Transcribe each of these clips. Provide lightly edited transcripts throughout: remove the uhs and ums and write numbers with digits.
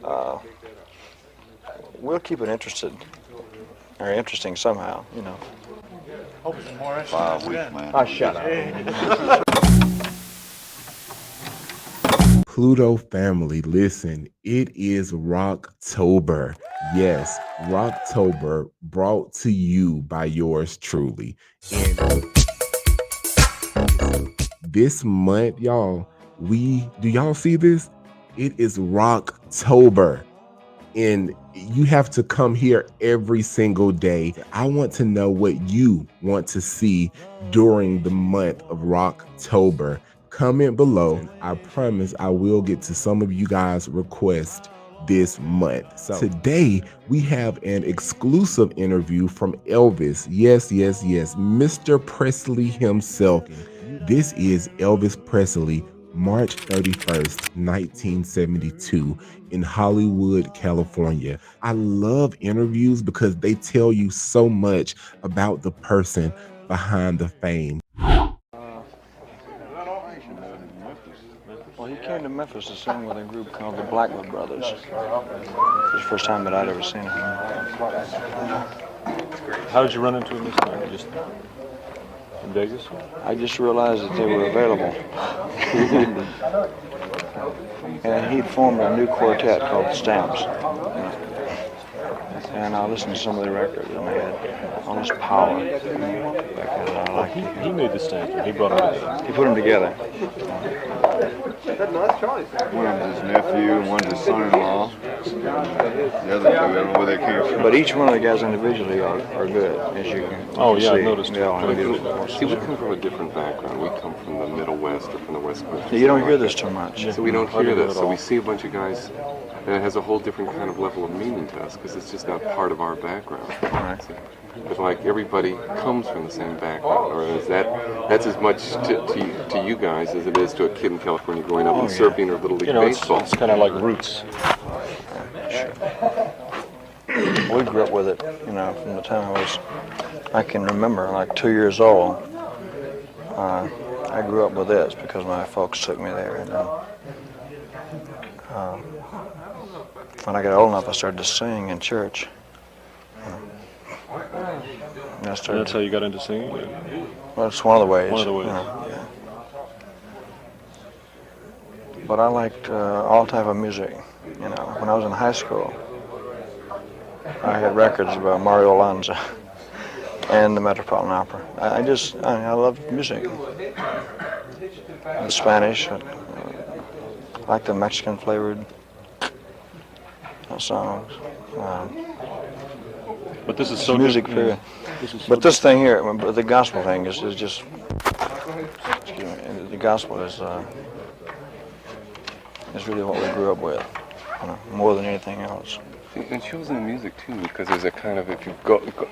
uh, we'll keep it interesting somehow, you know. Hope it's more interesting. 5 weeks, man. Oh, shut up. Pluto family, listen, it is Rocktober. Yes, Rocktober brought to you by yours truly. And this month, y'all, do y'all see this? It is Rocktober. And you have to come here every single day. I want to know what you want to see during the month of Rocktober. Comment below. I promise I will get to some of you guys' requests this month. So today we have an exclusive interview from Elvis. Yes, Mr. Presley himself. This is Elvis Presley, March 31st, 1972 in Hollywood, California. I love interviews because they tell you so much about the person behind the fame. Well, he came to Memphis to sing with a group called the Blackwood Brothers. It was the first time that I'd ever seen him. How did you run into him this time? Just in Vegas? I just realized that they were available. And he'd formed a new quartet called the Stamps. And I listened to some of the records, and they had all this power. And I liked it. He made the Stamps. He brought them together. He put them together. One of his nephew and one's his son-in-law. The other two, I don't know where they came from. But each one of the guys individually are good, as you can see. I noticed. They all have good. See, we come from a different background. We come from the Middle West or from the West Coast. You don't hear this too much. So we don't hear this. So we see a bunch of guys, and it has a whole different kind of level of meaning to us because it's just not part of our background. Right. But like everybody comes from the same background, or is that's as much to you guys as it is to a kid in California growing up and surfing or Little League baseball. It's kind of like roots. We grew up with it, you know, from the time I can remember, like 2 years old. I grew up with this because my folks took me there. And when I got old enough, I started to sing in church. And That's how you got into singing? Well, it's one of the ways. One of the ways. You know, yeah. But I liked all type of music. You know, when I was in high school, I had records by Mario Lanza and the Metropolitan Opera. I loved music. The Spanish, I like the Mexican flavored songs. But this is so music different. But this thing here, the gospel thing is just, excuse me, the gospel is really what we grew up with, you know, more than anything else. It shows in the music too, because there's a kind of,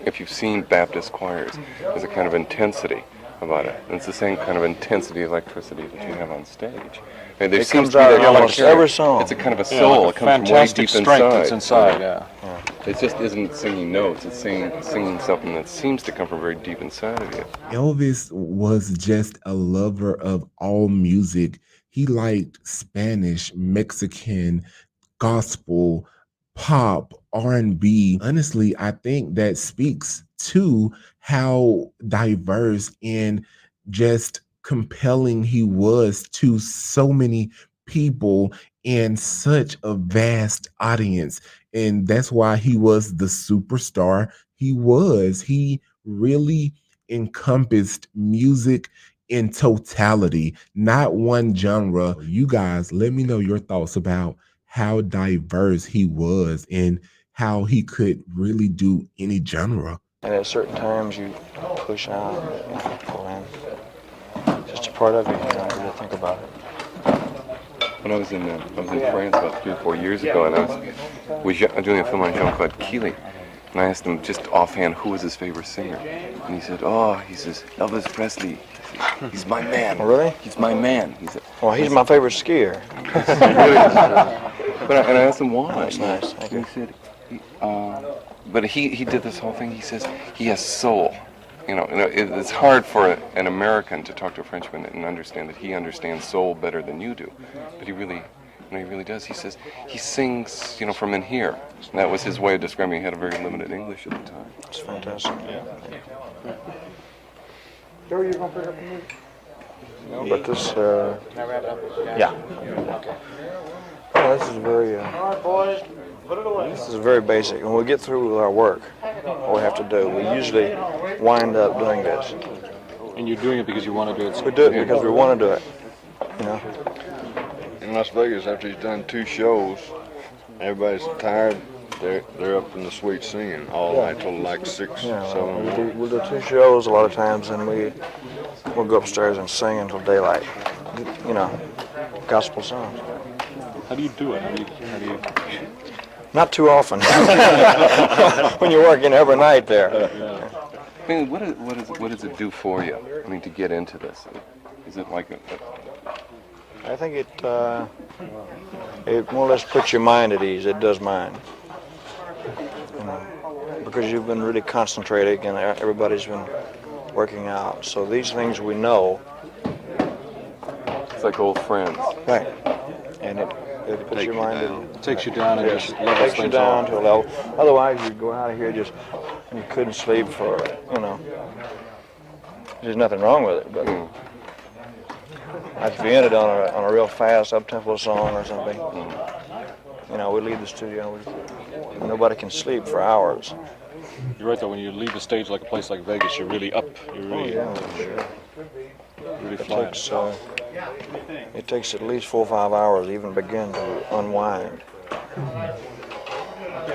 if you've seen Baptist choirs, there's a kind of intensity about it. And it's the same kind of intensity, electricity that you have on stage. And there It seems comes to be out that in almost every song. It's a kind of a Yeah, soul. like It a comes from way fantastic deep strength inside. that's inside, yeah. It just isn't singing notes. It's singing something that seems to come from very deep inside of you. Elvis was just a lover of all music. He liked Spanish, Mexican, gospel, pop, R&B. Honestly, I think that speaks to how diverse and just compelling he was to so many people and such a vast audience. And that's why he was the superstar he was. He really encompassed music in totality, not one genre. You guys, let me know your thoughts about how diverse he was and how he could really do any genre. And at certain times you push out, you pull in. It's just a part of you, you don't really think about it. When I was in France about 3 or 4 years ago, and I was doing a film on Jean-Claude Keely, and I asked him just offhand who was his favorite singer, and he said, Elvis Presley. He's my man. Oh, really? He's my man. Well, he's my favorite skier. But I asked him why. That's nice. Thank you. He said, but he did this whole thing. He says he has soul. You know, it's hard for an American to talk to a Frenchman and understand that he understands soul better than you do. But No, he really does. He says he sings, from in here. And that was his way of describing. He had a very limited English at the time. It's fantastic. Joe, you gonna pick up the music? No, but this, Can I wrap it up? yeah. Okay. This is very, All right, boys, put it away. this is very basic. When we get through with our work, what we have to do, we usually wind up doing this. And you're doing it because you want to do it. We do it because we want to do it. In Las Vegas, after he's done 2 shows, everybody's tired. They're up in the suite singing all night till like 6, 7 in the morning. We'll do 2 shows a lot of times, and we'll go upstairs and sing until daylight. Gospel songs. How do you do it? How do you? Not too often. When you're working every night there. I mean, what does it do for you? I mean, to get into this, is it like I think it more or less puts your mind at ease. It does mine. Because you've been really concentrating and everybody's been working out. So these things we know. it's like old friends? Right. And it puts your mind at ease. It takes you down and just It levels takes you things down off. to a level. Otherwise, you'd go out of here you couldn't sleep for, There's nothing wrong with it, but like if you ended on a real fast up-tempo song or something, we leave the studio, nobody can sleep for hours. You're right though. When you leave the stage like a place like Vegas, you're really up. You're really, really flying. It takes at least 4 or 5 hours to even begin to unwind.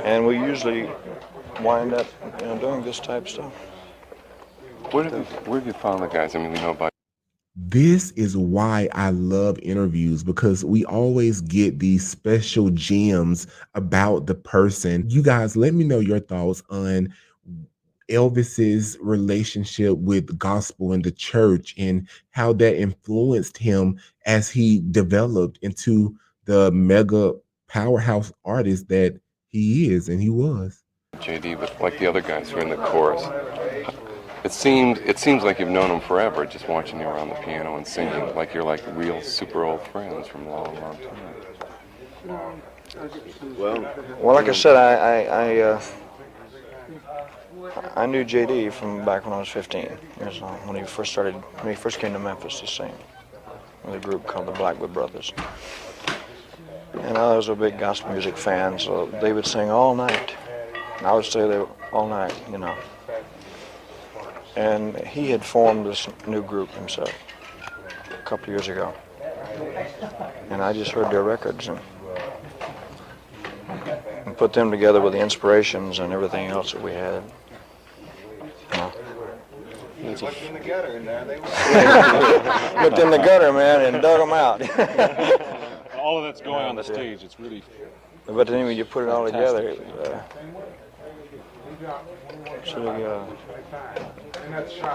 And we usually wind up, doing this type of stuff. Where have you found the guys? I mean, we know about. This is why I love interviews, because we always get these special gems about the person. You guys, let me know your thoughts on Elvis's relationship with gospel and the church and how that influenced him as he developed into the mega powerhouse artist that he is and he was. JD, but like the other guys who are in the chorus. It seems like you've known him forever, just watching you around the piano and singing, like you're like real super old friends from a long, long time. Well, like I said, I knew JD from back when I was 15 years old, when he first came to Memphis to sing with a group called the Blackwood Brothers. And I was a big gospel music fan, so they would sing all night. And I would stay there all night, And he had formed this new group himself a couple of years ago. And I just heard their records and put them together with the inspirations and everything else that we had. Looked in the gutter in there. Looked in the gutter, man, and dug them out. All of that's going on the stage. It's really. But then when you put it all together,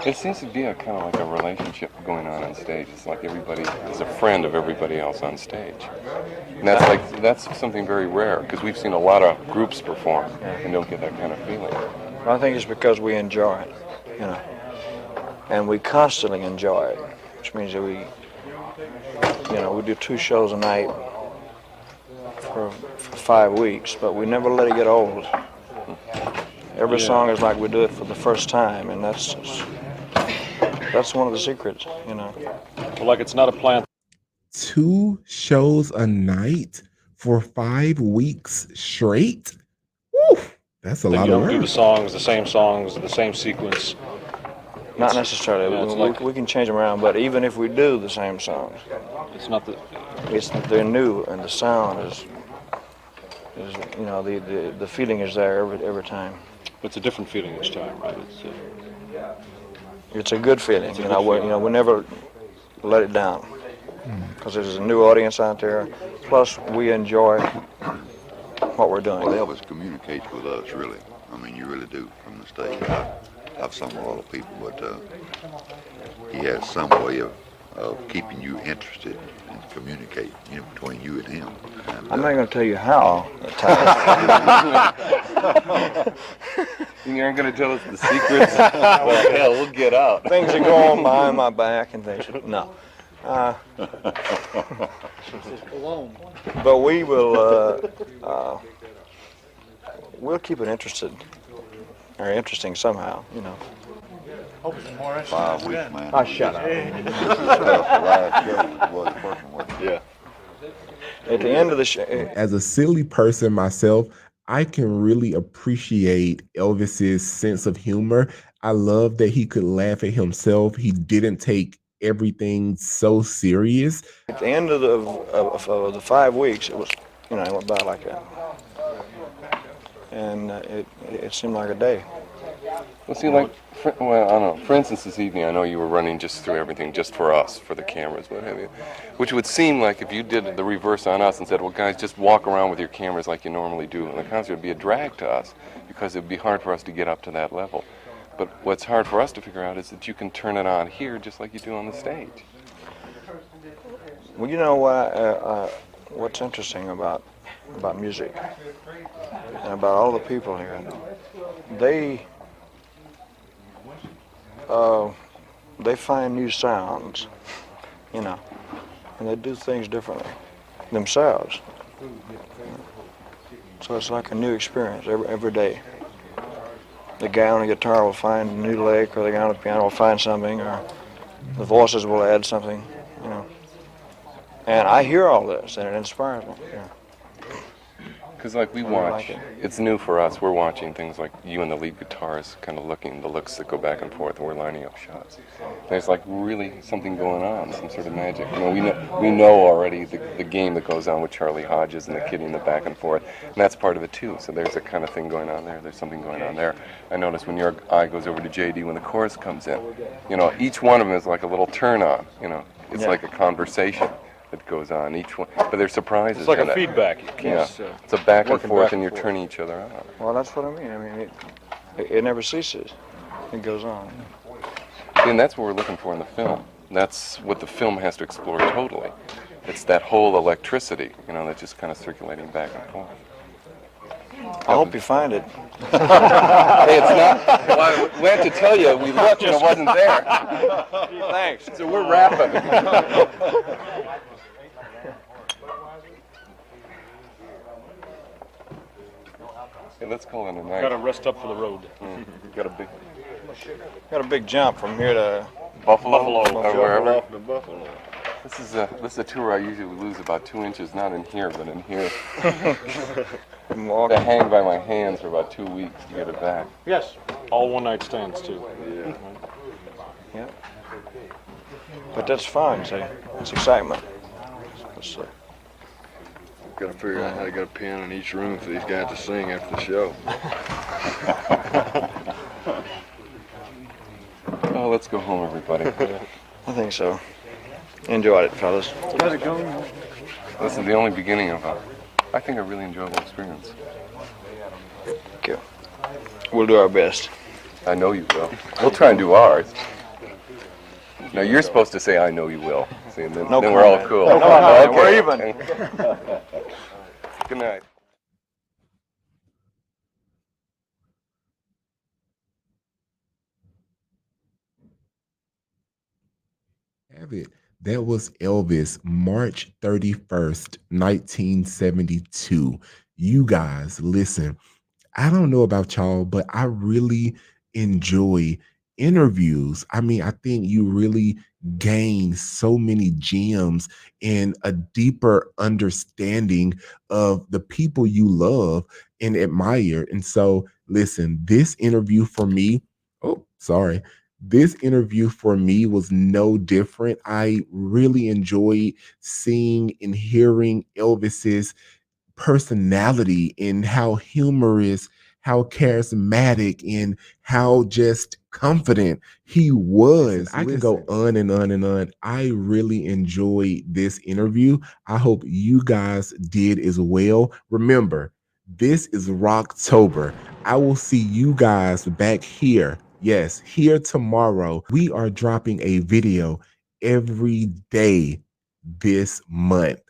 It seems to be a kind of like a relationship going on stage. It's like everybody is a friend of everybody else on stage. And that's something very rare, because we've seen a lot of groups perform and don't get that kind of feeling. I think it's because we enjoy it, and we constantly enjoy it, which means that we do 2 shows a night for 5 weeks, but we never let it get old. Every song is like we do it for the first time, and that's one of the secrets, Well, like it's not a plan. 2 shows a night for 5 weeks straight? Woo, that's a lot You of don't do work. the same songs, the same sequence. Not necessarily. Yeah, we can change them around, but even if we do the same songs, It's not the. they're new, and the sound is the feeling is there every time. It's a different feeling each time, right? It's a good feeling. It's a good feeling. We never let it down, because there's a new audience out there. Plus, we enjoy what we're doing. Well, Elvis communicates with us, really. I mean, you really do from the stage. I've sung with a lot of people, but he has some way of keeping you interested and communicate, between you and him. And, I'm not going to tell you how. You aren't going to tell us the secrets? Well, hell, we'll get out. Things that go on behind my back and things. No. But we will, we'll keep it interesting somehow, you know. Hope it's more 5 weeks, man. Oh, shut up. Last show was working with you. Yeah. At the end of the show, As a silly person myself, I can really appreciate Elvis's sense of humor. I love that he could laugh at himself. He didn't take everything so serious. at the end of the 5 weeks, it was, you know, it went by like that. And it seemed like a day. Well, see, like, well, I don't know. For instance, this evening, I know you were running just through everything just for us, for the cameras, what have you. Which would seem like if you did the reverse on us and said, well, guys, just walk around with your cameras like you normally do in the concert, it would be a drag to us because it would be hard for us to get up to that level. But what's hard for us to figure out is that you can turn it on here just like you do on the stage. Well, you know what's interesting about music and about all the people here, they find new sounds, you know, and they do things differently themselves. So it's like a new experience every day. The guy on the guitar will find a new lick, or the guy on the piano will find something, or the voices will add something, you know. And I hear all this, and it inspires me. You know. Because like we I really watch, like it. it's new for us. We're watching things like you and the lead guitarist kind of looking, the looks that go back and forth, and we're lining up shots. There's like really something going on, some sort of magic. You know, we know already the game that goes on with Charlie Hodges and the kidding, the back and forth, and that's part of it too. So there's a kind of thing going on there. There's something going on there. I notice when your eye goes over to JD when the chorus comes in, you know, each one of them is like a little turn on. You know, it's like a conversation that goes on each one, but there's surprises. It's like in a it. feedback. Yeah, it's a back and working forth, back and and you're forth. turning each other on. Well, that's what I mean. I mean, it never ceases. It goes on. And that's what we're looking for in the film. That's what the film has to explore totally. It's that whole electricity, you know, that's just kind of circulating back and forth. I hope you find it. Hey, it's not. Well, we had to tell you, we looked and it wasn't there. Thanks. So we're wrapping. Hey, let's call it a night. Got to rest up for the road. Got a big jump from here to Buffalo or wherever. Off to Buffalo. This is a tour I usually lose about 2 inches, not in here, but in here. Milwaukee. I hang by my hands for about 2 weeks to get it back. Yes. All one-night stands, too. Yeah. Yeah. But that's fun, see. It's excitement. It's, Got to figure out how to get a piano in each room for these guys to sing after the show. Oh, let's go home, everybody. I think so. Enjoyed it, fellas. How's it going? This is the only beginning of I think, a really enjoyable experience. Thank you. We'll do our best. I know you will. We'll try and do ours. Now, you're supposed to say, I know you will. See, and then, No then we're all comment. cool. No comment. Okay. We're even. Good night. Have it. That was Elvis, March 31st, 1972. You guys, listen, I don't know about y'all, but I really enjoy interviews. I mean, I think you really gain so many gems and a deeper understanding of the people you love and admire. And so, listen, this interview for me, this interview for me was no different. I really enjoyed seeing and hearing Elvis's personality and how humorous, how charismatic, and how just confident he was. Listen, I can go on and on and on. I really enjoyed this interview. I hope you guys did as well. Remember, this is Rocktober. I will see you guys back here. Yes, here tomorrow. We are dropping a video every day this month.